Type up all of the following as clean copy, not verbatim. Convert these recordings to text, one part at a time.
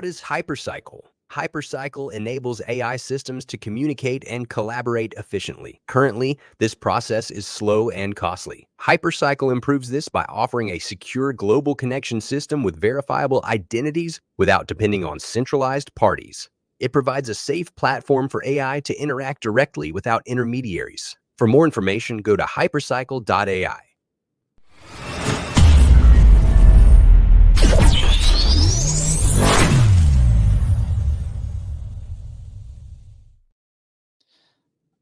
What is Hypercycle? Hypercycle enables AI systems to communicate and collaborate efficiently. Currently, this process is slow and costly. Hypercycle improves this by offering a secure global connection system with verifiable identities without depending on centralized parties. It provides a safe platform for AI to interact directly without intermediaries. For more information, go to hypercycle.ai.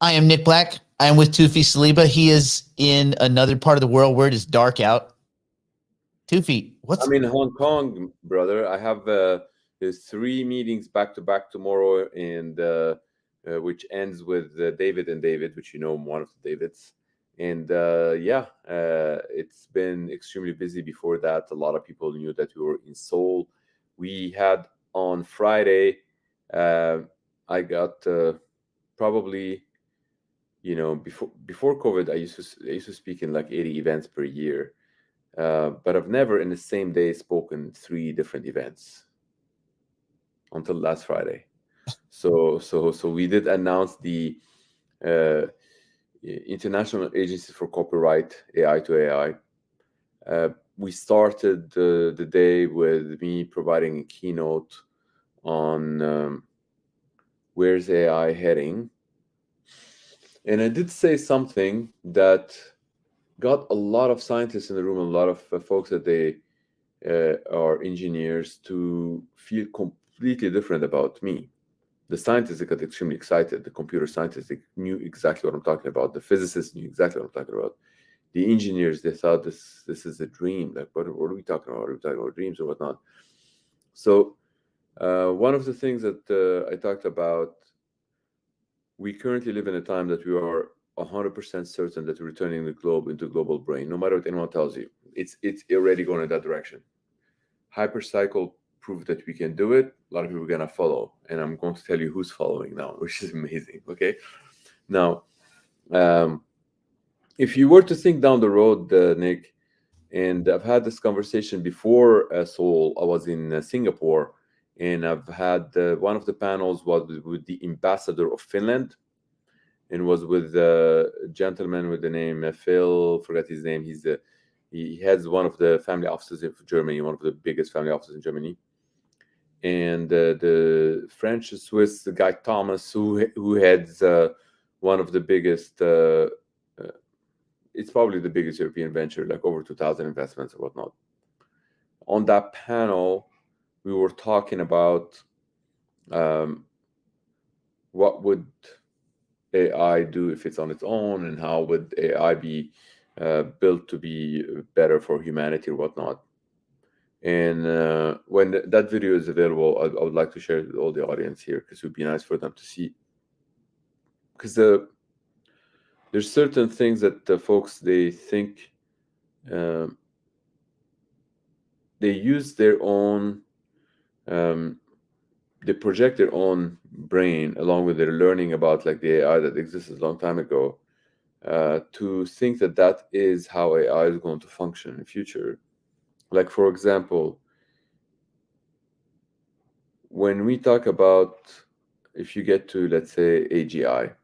I am Nick Black. I am with Tufi Saliba. He is in another part of the world where it is dark out. Tufi, I'm in Hong Kong, brother. I have there's 3 meetings back to back tomorrow, and which ends with David and David, which you know, one of the Davids. And it's been extremely busy before that. A lot of people knew that we were in Seoul. We had on Friday, I got probably, before COVID, I used to speak in like 80 events per year. But I've never in the same day spoken 3 different events until last Friday. So we did announce the International Agency for Copyright, AI to AI. We started the day with me providing a keynote on where's AI heading. And I did say something that got a lot of scientists in the room, a lot of folks that they are engineers, to feel completely different about me. The scientists, they got extremely excited. The computer scientists, they knew exactly what I'm talking about. The physicists knew exactly what I'm talking about. The engineers, they thought this is a dream. Like, what are we talking about? Are we talking about dreams or whatnot? So one of the things that I talked about, we currently live in a time that we are 100% certain that we're returning the globe into global brain. No matter what anyone tells you, it's already going in that direction. Hypercycle proved that we can do it. A lot of people are going to follow, and I'm going to tell you who's following now, which is amazing. Okay, now if you were to think down the road, Nick, and I've had this conversation before Seoul. I was in Singapore, and I've had one of the panels was with the ambassador of Finland, and was with a gentleman with the name Phil, forget his name. He heads one of the family offices of Germany, one of the biggest family offices in Germany. And the French Swiss guy Thomas, who heads one of the biggest, it's probably the biggest European venture, like over 2,000 investments or whatnot. On that panel, we were talking about what would AI do if it's on its own, and how would AI be built to be better for humanity or whatnot. And when that video is available, I would like to share it with all the audience here, because it would be nice for them to see. Because there's certain things that the folks, they think they use their own, they project their own brain along with their learning about like the AI that existed a long time ago, to think that that is how AI is going to function in the future. Like, for example, when we talk about, if you get to, let's say, AGI,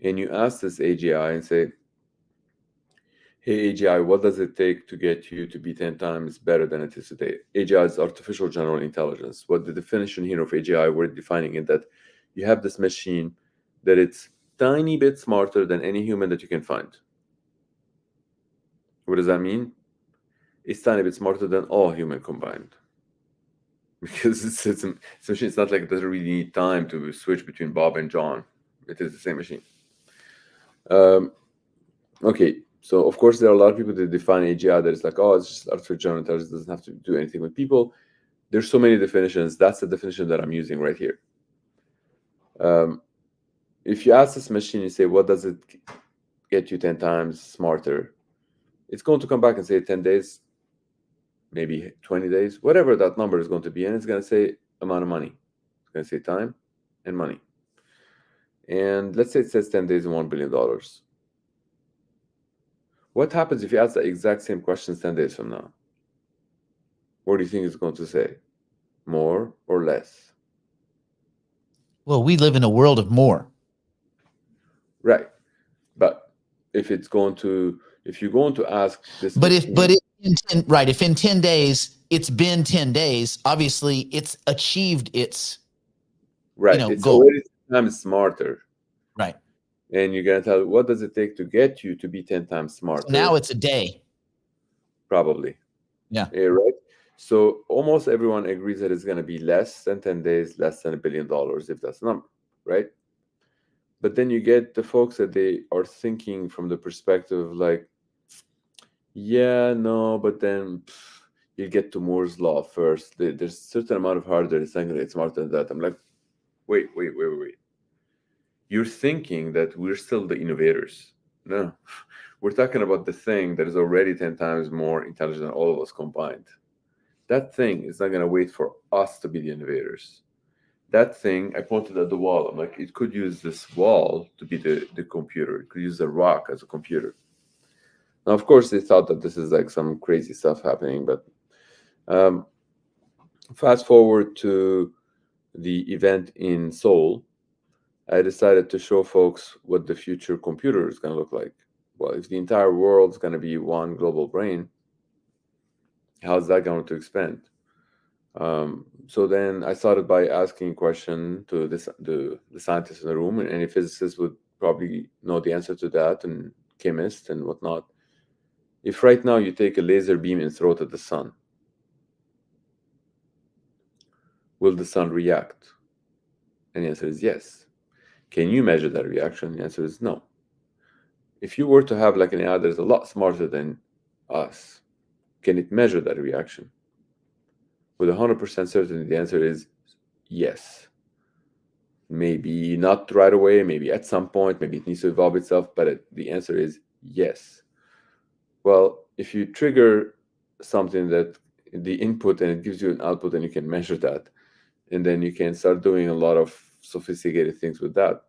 and you ask this AGI and say, hey, AGI, what does it take to get you to be 10 times better than it is today? AGI is artificial general intelligence. What the definition here of AGI, we're defining it that you have this machine that it's tiny bit smarter than any human that you can find. What does that mean? It's tiny bit smarter than all human combined. Because it's a machine. It's not like it doesn't really need time to switch between Bob and John. It is the same machine. Okay, so of course there are a lot of people that define AGI that it's like, oh, it's just artificial general intelligence, doesn't have to do anything with people. There's so many definitions. That's the definition that I'm using right here. If you ask this machine, you say, what does it get you 10 times smarter? It's going to come back and say 10 days, maybe 20 days, whatever that number is going to be. And it's going to say amount of money. It's going to say time and money. And let's say it says 10 days and $1 billion. What happens if you ask the exact same questions 10 days from now? What do you think it's going to say? more or less? Well, we live in a world of more. Right. But if you're going to ask this But machine, if in 10 days it's been 10 days, obviously it's achieved its right, it's goal. already 10 times smarter. Right. And you're going to tell, what does it take to get you to be 10 times smarter? So now it's a day. Probably. Yeah. Right. So almost everyone agrees that it's going to be less than 10 days, less than $1 billion, if that's the number, right? But then you get the folks that they are thinking from the perspective like, yeah, no, but then you get to Moore's law first. There's a certain amount of hardware that's not going to get smarter than that. I'm like, wait. You're thinking that we're still the innovators. No, we're talking about the thing that is already 10 times more intelligent than all of us combined. That thing is not going to wait for us to be the innovators. That thing, I pointed at the wall. I'm like, it could use this wall to be the computer. It could use the rock as a computer. Now, of course, they thought that this is like some crazy stuff happening, but fast forward to the event in Seoul, I decided to show folks what the future computer is going to look like. Well, if the entire world is going to be one global brain, how's that going to expand? So then I started by asking a question to the scientists in the room, and any physicists would probably know the answer to that, and chemists and whatnot. If right now you take a laser beam and throw it at the sun, will the sun react? And the answer is yes. Can you measure that reaction? The answer is no. If you were to have like an AI that is a lot smarter than us, can it measure that reaction? With 100% certainty, the answer is yes. Maybe not right away, maybe at some point, maybe it needs to evolve itself, but the answer is yes. Well, if you trigger something that the input and it gives you an output and you can measure that, and then you can start doing a lot of sophisticated things with that,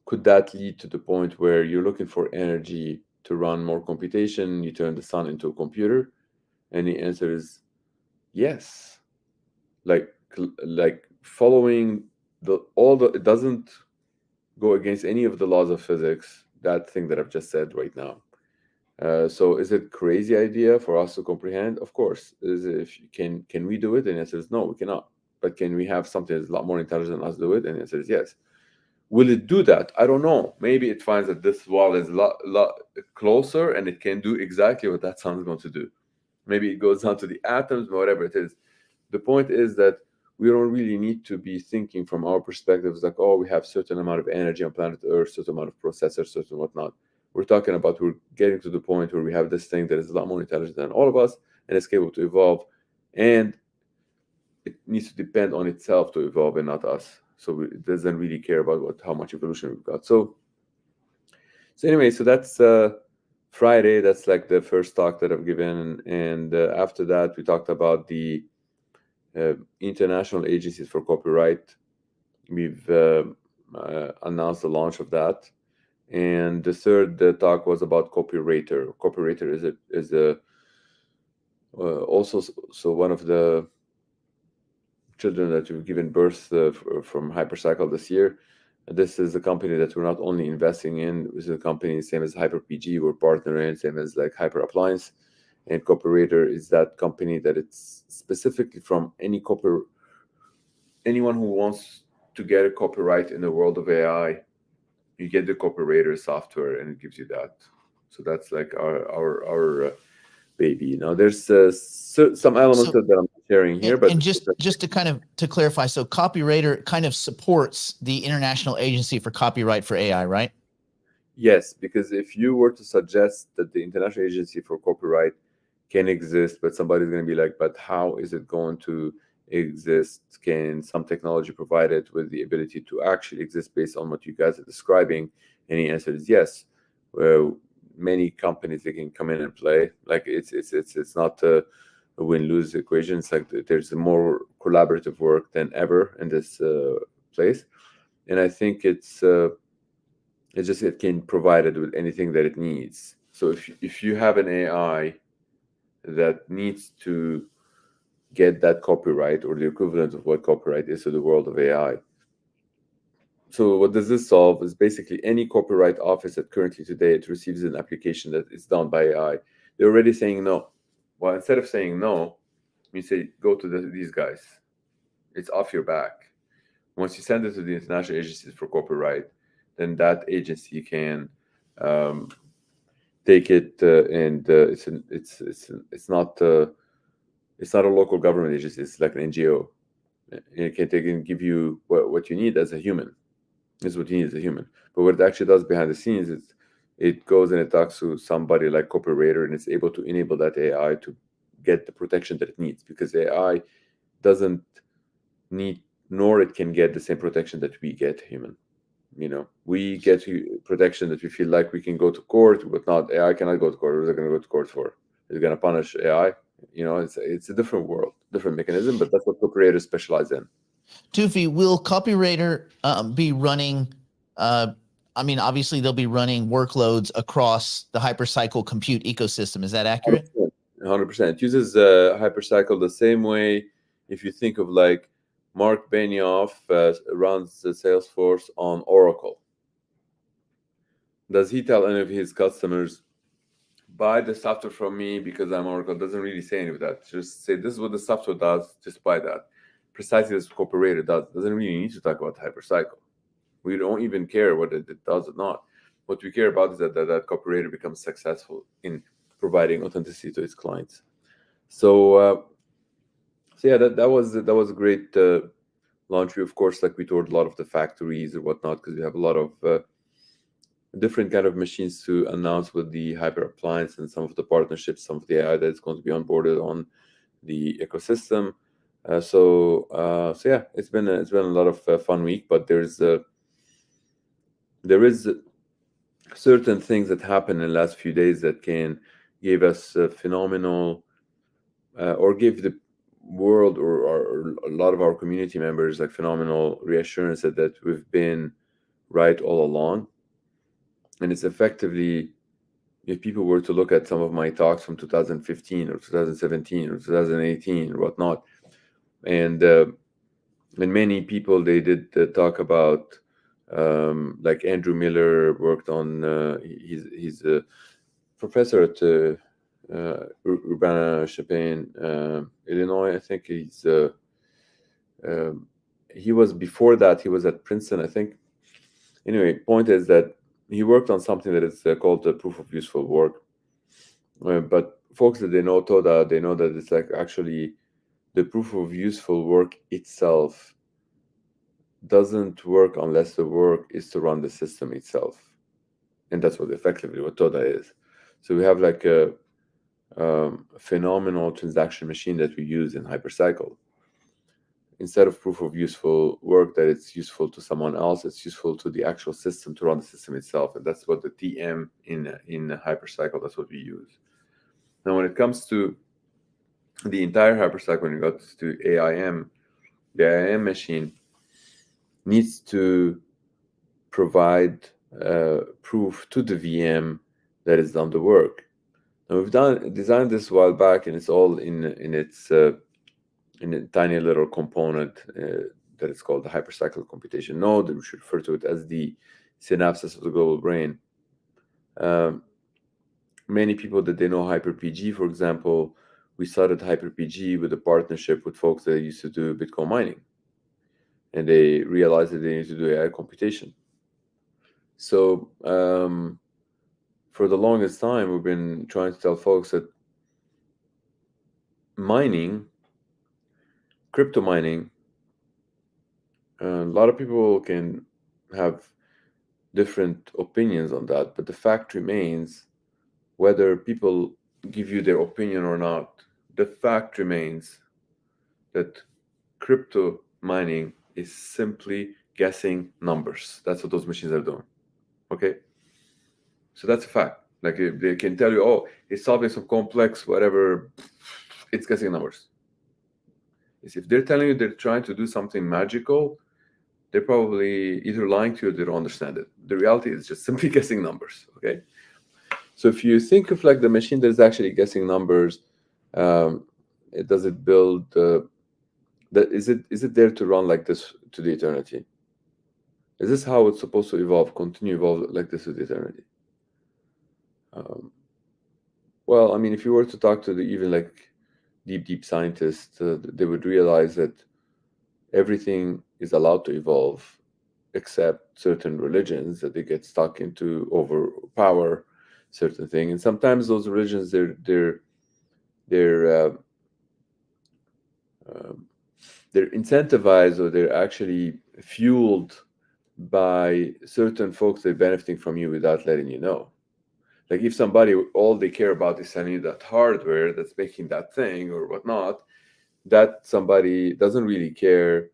could that lead to the point where you're looking for energy to run more computation, you turn the sun into a computer? And the answer is yes. Like following it doesn't go against any of the laws of physics, that thing that I've just said right now. So is it a crazy idea for us to comprehend? Of course. Can we do it? And the answer is no, we cannot. But can we have something that's a lot more intelligent than us do it? And the answer is yes. Will it do that? I don't know. Maybe it finds that this wall is a lot closer and it can do exactly what that sun is going to do. Maybe it goes down to the atoms, whatever it is. The point is that we don't really need to be thinking from our perspectives like, oh, we have certain amount of energy on planet Earth, certain amount of processors, certain whatnot. We're talking about we're getting to the point where we have this thing that is a lot more intelligent than all of us and it's capable to evolve, and it needs to depend on itself to evolve and not us. So it doesn't really care about how much evolution we've got. So anyway, so that's Friday. That's like the first talk that I've given, and after that we talked about the international agencies for copyright. We've announced the launch of that, and the third talk was about copywriter. Copywriter is also so one of the children that we've given birth from Hypercycle this year. This is a company that we're not only investing in. This is a company same as HyperPG, we're partnering, same as like Hyper Appliance. And Copywriter is that company that it's specifically from anyone who wants to get a copyright in the world of AI. You get the Copywriter software, and it gives you that. So that's like our baby. Now there's some elements that I'm sharing here, but and just to clarify, so Copywriter kind of supports the International Agency for Copyright for AI, right? Yes, because if you were to suggest that the International Agency for Copyright can exist, but somebody's going to be like, but how is it going to exist? Can some technology provide it with the ability to actually exist based on what you guys are describing? And the answer is yes. Well, many companies that can come in and play. Like it's not a win-lose equation. It's like there's more collaborative work than ever in this place, and I think it can provide it with anything that it needs. So if you have an AI that needs to get that copyright or the equivalent of what copyright is to the world of AI. So what does this solve is basically any copyright office that currently today it receives an application that is done by AI, they're already saying no. Well, instead of saying no, you say, go to these guys. It's off your back. Once you send it to the international agencies for copyright, then that agency can take it and it's not a local government agency. It's like an NGO. It can take and give you what you need as a human. This is what you need as a human. But what it actually does behind the scenes is it goes and it talks to somebody like copywriter, and it's able to enable that AI to get the protection that it needs, because AI doesn't need, nor it can get the same protection that we get human. We get protection that we feel like we can go to court, but not AI cannot go to court. What is it going to go to court for? Is it going to punish AI? It's a different world, different mechanism, but that's what copywriters specialize in. Tufi, will copywriter be running? Obviously they'll be running workloads across the Hypercycle compute ecosystem. Is that accurate? 100%. It uses Hypercycle the same way. If you think of like Mark Benioff runs the Salesforce on Oracle. Does he tell any of his customers, buy the software from me because I'm Oracle? Doesn't really say any of that. Just say, this is what the software does, just buy that. Precisely as Copywriter does. Doesn't really need to talk about Hypercycle. We don't even care whether it does or not. What we care about is that Copywriter becomes successful in providing authenticity to its clients. So yeah, that was a great launch. We, of course, like we toured a lot of the factories or whatnot, because we have a lot of different kind of machines to announce with the Hyper Appliance and some of the partnerships, some of the AI that's going to be onboarded on the ecosystem. So yeah, it's been a lot of fun week, but there is certain things that happened in the last few days that can give us phenomenal or give the world or a lot of our community members like phenomenal reassurance that we've been right all along. And it's effectively, if people were to look at some of my talks from 2015 or 2017 or 2018 or whatnot, and many people, they did talk about like Andrew Miller worked on he's a professor at Urbana-Champaign, Illinois. I think he was, before that he was at Princeton, I think. Anyway, point is that he worked on something that is called the proof of useful work. But folks that they know Toda, they know that it's like actually the proof of useful work itself doesn't work unless the work is to run the system itself. And that's what effectively what Toda is. So we have like a phenomenal transaction machine that we use in Hypercycle. Instead of proof of useful work that it's useful to someone else, it's useful to the actual system to run the system itself. And that's what the TM in Hypercycle, that's what we use. Now, when it comes to the entire Hypercycle, when it goes to AIM, the AIM machine needs to provide proof to the VM that it's done the work. Now, we've designed this a while back, and it's all in a tiny little component that is called the Hypercycle computation node. We should refer to it as the synapses of the global brain. Many people that they know HyperPG, for example, we started HyperPG with a partnership with folks that used to do Bitcoin mining, and they realized that they need to do AI computation. So for the longest time, we've been trying to tell folks that crypto mining, a lot of people can have different opinions on that, but the fact remains, whether people give you their opinion or not, the fact remains that crypto mining is simply guessing numbers. That's what those machines are doing. Okay? So that's a fact. Like they can tell you, oh, it's solving some complex whatever, it's guessing numbers. If they're telling you they're trying to do something magical, they're probably either lying to you or they don't understand it. The reality is just simply guessing numbers, okay? So if you think of like the machine that is actually guessing numbers, Does it build? Is it there to run like this to the eternity? Is this how it's supposed to evolve? Continue evolve like this to the eternity? Well, I mean, if you were to talk to the even like deep scientists, they would realize that everything is allowed to evolve except certain religions, that they get stuck into overpower certain thing, and sometimes those religions they're um, they're incentivized, or they're actually fueled by certain folks that are benefiting from you without letting you know. Like if somebody, all they care about is selling you that hardware that's making that thing or whatnot, that somebody doesn't really care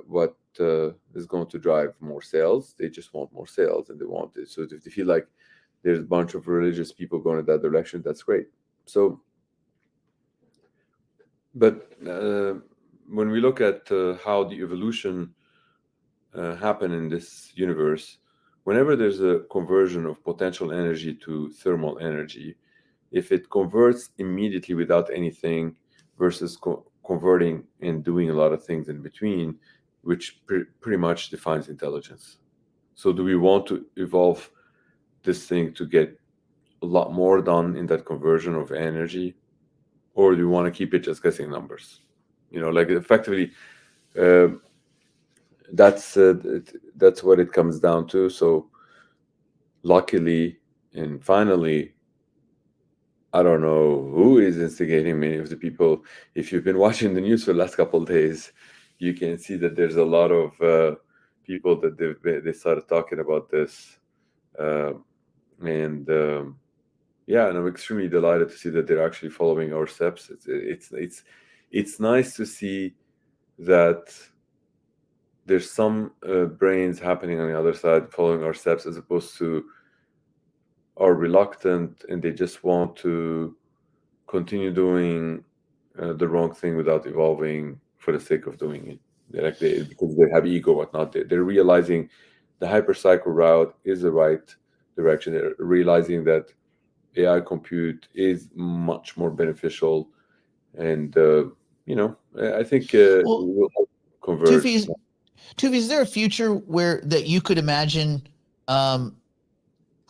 what is going to drive more sales. They just want more sales and they want it. So if they feel like there's a bunch of religious people going in that direction, that's great. So, but when we look at how the evolution happened in this universe, whenever there's a conversion of potential energy to thermal energy, if it converts immediately without anything versus converting and doing a lot of things in between, which pretty much defines intelligence. So do we want to evolve this thing to get a lot more done in that conversion of energy, or do we want to keep it just guessing numbers? Like effectively, uh, that's what it comes down to. So luckily and finally, I don't know who is instigating many of the people. If you've been watching the news for the last couple of days, you can see that there's a lot of people that they started talking about this, uh, and yeah, and I'm extremely delighted to see that they're actually following our steps. It's nice to see that there's some brains happening on the other side following our steps, as opposed to are reluctant and they just want to continue doing the wrong thing without evolving for the sake of doing it. Because they have ego, whatnot. They're realizing the hypercycle route is the right direction. They're realizing that AI compute is much more beneficial, and I think Well, we'll converge. Tufi, is there a future where that you could imagine um,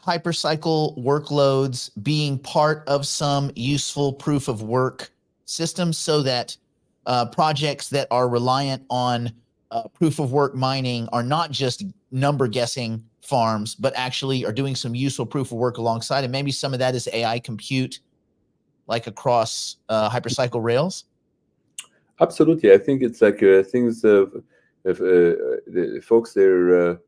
hypercycle workloads being part of some useful proof of work system, so that projects that are reliant on proof of work mining are not just number guessing farms, but actually are doing some useful proof of work alongside? And maybe some of that is AI compute, like across hypercycle rails. Absolutely, I think it's like things of if the folks they're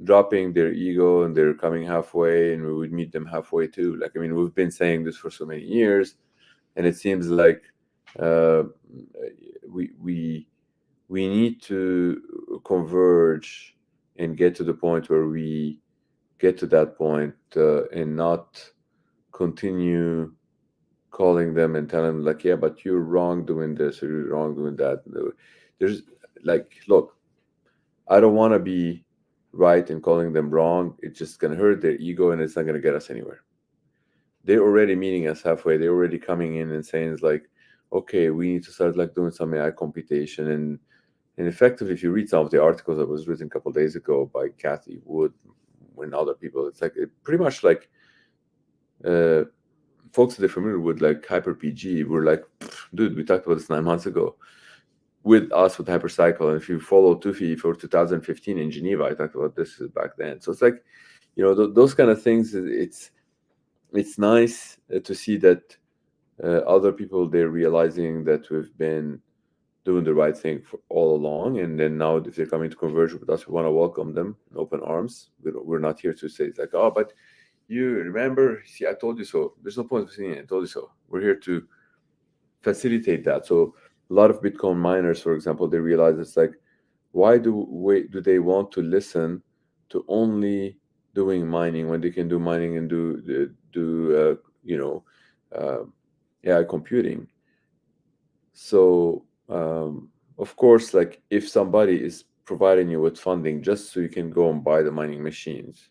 dropping their ego and they're coming halfway, and we would meet them halfway too. Like, I mean, we've been saying this for so many years, and it seems like uh, we need to converge and get to the point where we get to that point, and not continue calling them and telling them like, yeah, but you're wrong doing this or you're wrong doing that. There's like, look, I don't want to be right in calling them wrong. It's just going to hurt their ego and it's not going to get us anywhere. They're already meeting us halfway. They're already coming in and saying it's like, okay, we need to start like doing some AI computation. And effectively, if you read some of the articles that was written a couple of days ago by Kathy Wood and other people, it's like pretty much like uh, folks that are familiar with like Hyper PG were like, dude, we talked about this 9 months ago with us with Hypercycle. And if you follow Tufi for 2015 in Geneva, I talked about this back then. So it's like, those kind of things. It's nice to see that other people, they're realizing that we've been doing the right thing for all along, and then now if they're coming to converge with us, we want to welcome them in open arms. We're not here to say it's like, oh, but you remember, see, I told you so. There's no point of saying it, I told you so. We're here to facilitate that. So a lot of Bitcoin miners, for example, they realize it's like, why do they want to listen to only doing mining when they can do mining and do uh, AI computing? So of course, like if somebody is providing you with funding just so you can go and buy the mining machines,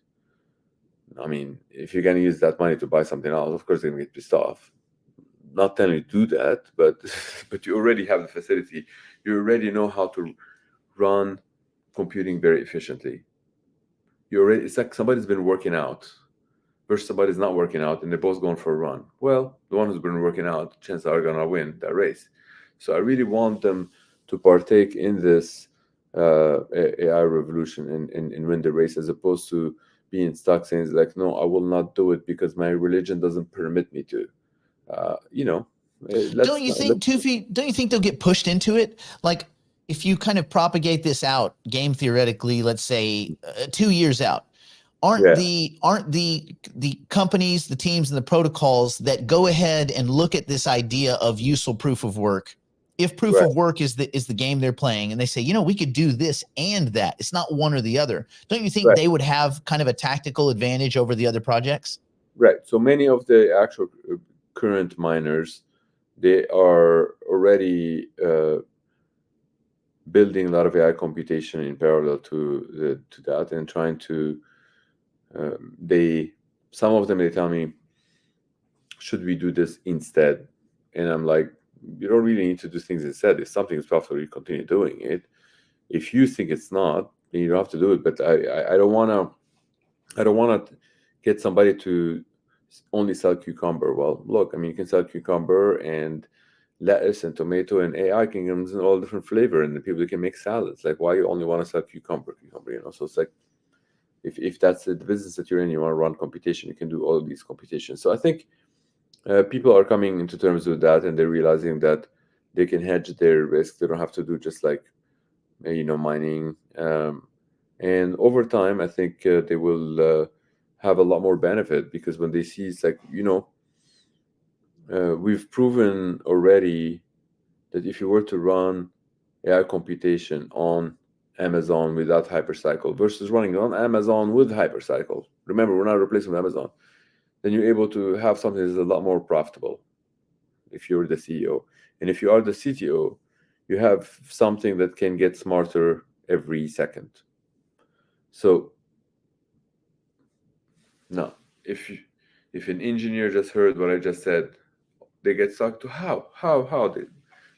I mean, if you're going to use that money to buy something else, of course they're going to get pissed off. not telling you to do that, but but you already have the facility. You already know how to run computing very efficiently. It's like somebody's been working out versus somebody's not working out, and they're both going for a run. Well, the one who's been working out, chances are gonna win that race. So I really want them to partake in this AI revolution and win the race, as opposed to being stuck saying like, no, I will not do it because my religion doesn't permit me to. You know, Don't you think, Tufi, don't you think they'll get pushed into it? Like, if you kind of propagate this out game theoretically, let's say 2 years out, aren't yeah, the companies, the teams, and the protocols that go ahead and look at this idea of useful proof of work, if proof right, of work is the game they're playing, and they say, we could do this and that, it's not one or the other, don't you think right, they would have kind of a tactical advantage over the other projects? right. So many of the actual current miners, they are already building a lot of AI computation in parallel to that, and trying to they some of them, they tell me, should we do this instead? And I'm like, you don't really need to do things instead. If something is profitable, you continue doing it. If you think it's not, then you don't have to do it. But I don't want to get somebody to only sell cucumber. Well, look, I mean, you can sell cucumber and lettuce and tomato, and AI can come in all different flavor, and the people can make salads. Like, why you only want to sell cucumber? So it's like, if that's the business that you're in, you want to run computation, you can do all of these computations. So I think people are coming into terms with that, and they're realizing that they can hedge their risk. They don't have to do just like mining. And over time, I think they will have a lot more benefit, because when they see, it's like, we've proven already that if you were to run AI computation on Amazon without Hypercycle versus running on Amazon with Hypercycle, remember, we're not replacing Amazon, then you're able to have something that's a lot more profitable if you're the CEO. And if you are the CTO, you have something that can get smarter every second. So now, if an engineer just heard what I just said, they get stuck to how.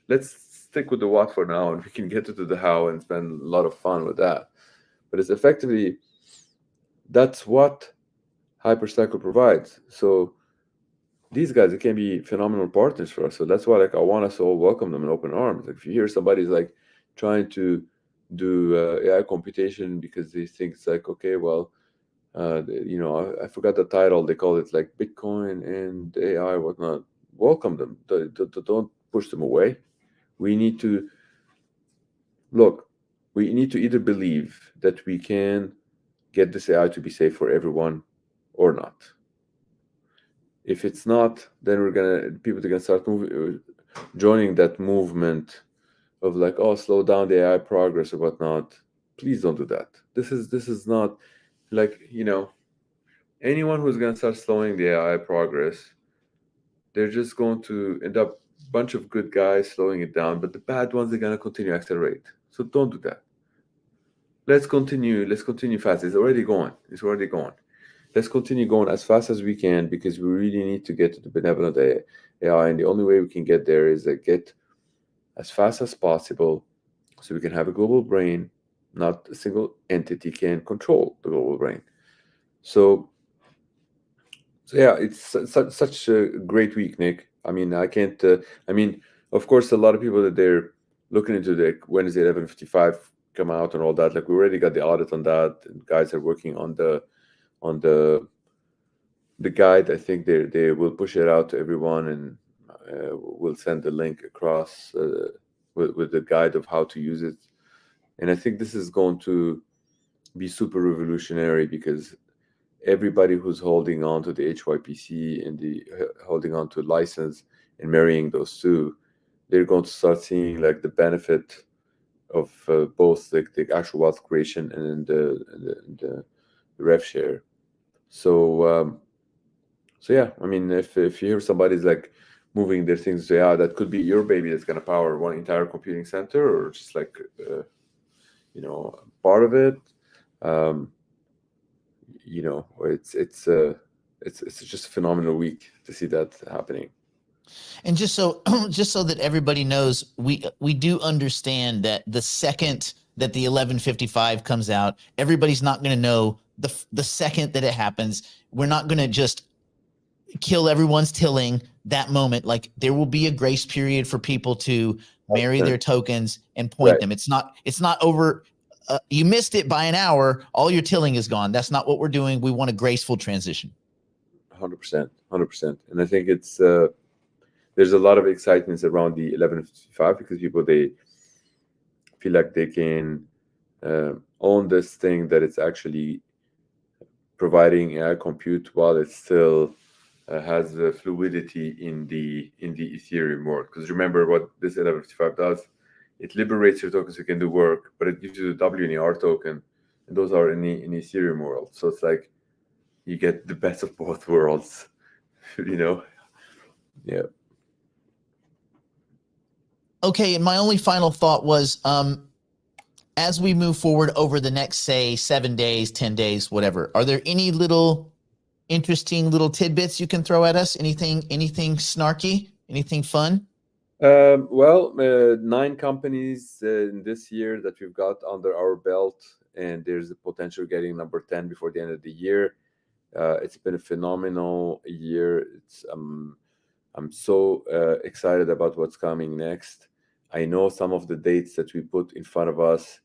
Let's stick with the what for now, and we can get to the how and spend a lot of fun with that. But it's effectively, that's what Hypercycle provides. So these guys, it can be phenomenal partners for us. So that's why, like, I want us to all welcome them in open arms. Like, if you hear somebody's like trying to do AI computation because they think it's like, okay, well, I forgot the title. They call it like Bitcoin and AI, whatnot. Welcome them. Don't push them away. We need to look. We need to either believe that we can get this AI to be safe for everyone, or not. If it's not, then people are gonna start joining that movement of like, oh, slow down the AI progress or whatnot. Please don't do that. This is not like, anyone who's gonna start slowing the AI progress, they're just going to end up a bunch of good guys slowing it down, but the bad ones are gonna continue to accelerate. So don't do that. Let's continue fast. It's already going. Let's continue going as fast as we can, because we really need to get to the benevolent AI, and the only way we can get there is to get as fast as possible, so we can have a global brain. Not a single entity can control the global brain. So yeah, it's such a great week, Nick. I mean, I can't. Of course, a lot of people that they're looking into the Wednesday 11:55 come out and all that. Like, we already got the audit on that, and guys are working on the guide. I think they will push it out to everyone, and we'll send the link across with the guide of how to use it. And I think this is going to be super revolutionary, because everybody who's holding on to the HYPC and the holding on to license and marrying those two, they're going to start seeing like the benefit of both like the actual wealth creation and the rev share. So yeah, I mean, if you hear somebody's like moving their things to AI, that could be your baby that's going to power one entire computing center, or just like part of it. It's just a phenomenal week to see that happening. And just so just so that everybody knows, we do understand that the second that the 1155 comes out, everybody's not going to know the second that it happens. We're not going to just kill everyone's tilling that moment. Like, there will be a grace period for people to marry their tokens and point them. It's not over. You missed it by an hour, all your tilling is gone. That's not what we're doing. We want a graceful transition. 100%. And I think it's there's a lot of excitement around the 1155 because people, they feel like they can own this thing, that it's actually providing AI compute while it still has the fluidity in the Ethereum world. Because remember what this 1155 does, it liberates your tokens so you can do work, but it gives you the W and the R token, and those are in the Ethereum world. So it's like you get the best of both worlds, you know? Yeah. Okay, and my only final thought was, as we move forward over the next, say, 7 days, 10 days, whatever, are there any little interesting little tidbits you can throw at us? Anything snarky? Anything fun? Well, 9 companies in this year that we've got under our belt, and there's a potential getting number 10 before the end of the year. It's been a phenomenal year. I'm so excited about what's coming next. I know some of the dates that we put in front of us,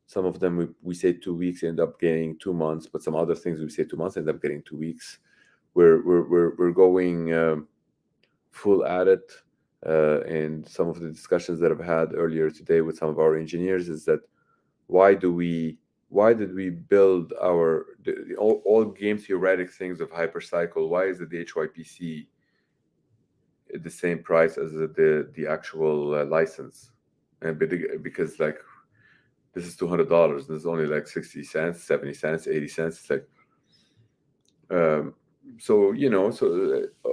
some of them we say 2 weeks, end up getting 2 months, but some other things we say 2 months, end up getting 2 weeks. We're going full at it. And some of the discussions that I've had earlier today with some of our engineers is that why did we build all game theoretic things of Hypercycle? Why is it the HYPC at the same price as the actual license? And because like this is $200, this is only like 60 cents, 70 cents, 80 cents. It's like so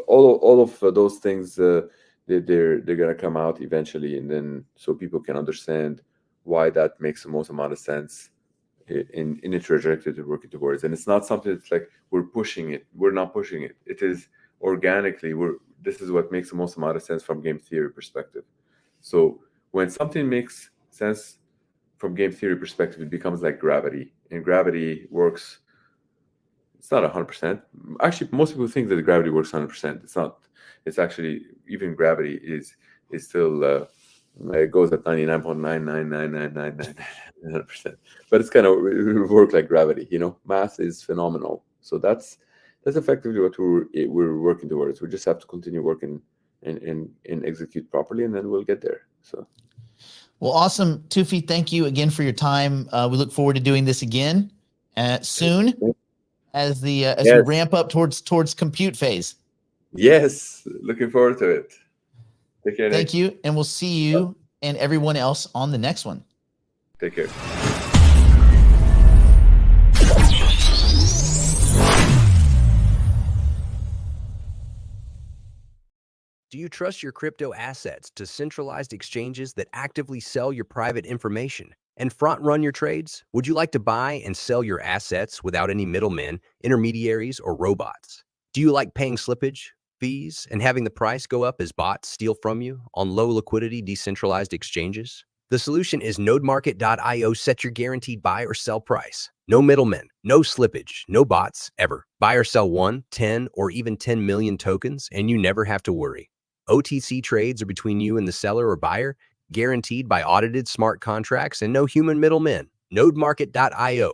all of those things they're gonna come out eventually, and then so people can understand why that makes the most amount of sense in a trajectory to working towards. And it's not something that's like we're pushing it. We're not pushing it. It is organically. This is what makes the most amount of sense from game theory perspective. So when something makes sense from game theory perspective, it becomes like gravity, and gravity works. It's not 100%. Actually, most people think that gravity works 100%. It's not. It's actually, even gravity is still it goes at 99.9999999%. But it's kind of work like gravity. Math is phenomenal. So that's effectively what we're working towards. We just have to continue working and execute properly, and then we'll get there. So. Well, awesome, Tufi. Thank you again for your time. We look forward to doing this again soon, as we ramp up towards compute phase. Yes, looking forward to it. Take care. Thank you, and we'll see you and everyone else on the next one. Take care. Do you trust your crypto assets to centralized exchanges that actively sell your private information and front-run your trades? Would you like to buy and sell your assets without any middlemen, intermediaries, or robots? Do you like paying slippage, fees, and having the price go up as bots steal from you on low-liquidity decentralized exchanges? The solution is nodemarket.io. Set your guaranteed buy or sell price. No middlemen, no slippage, no bots, ever. Buy or sell 1, 10, or even 10 million tokens, and you never have to worry. OTC trades are between you and the seller or buyer, guaranteed by audited smart contracts and no human middlemen. Nodemarket.io.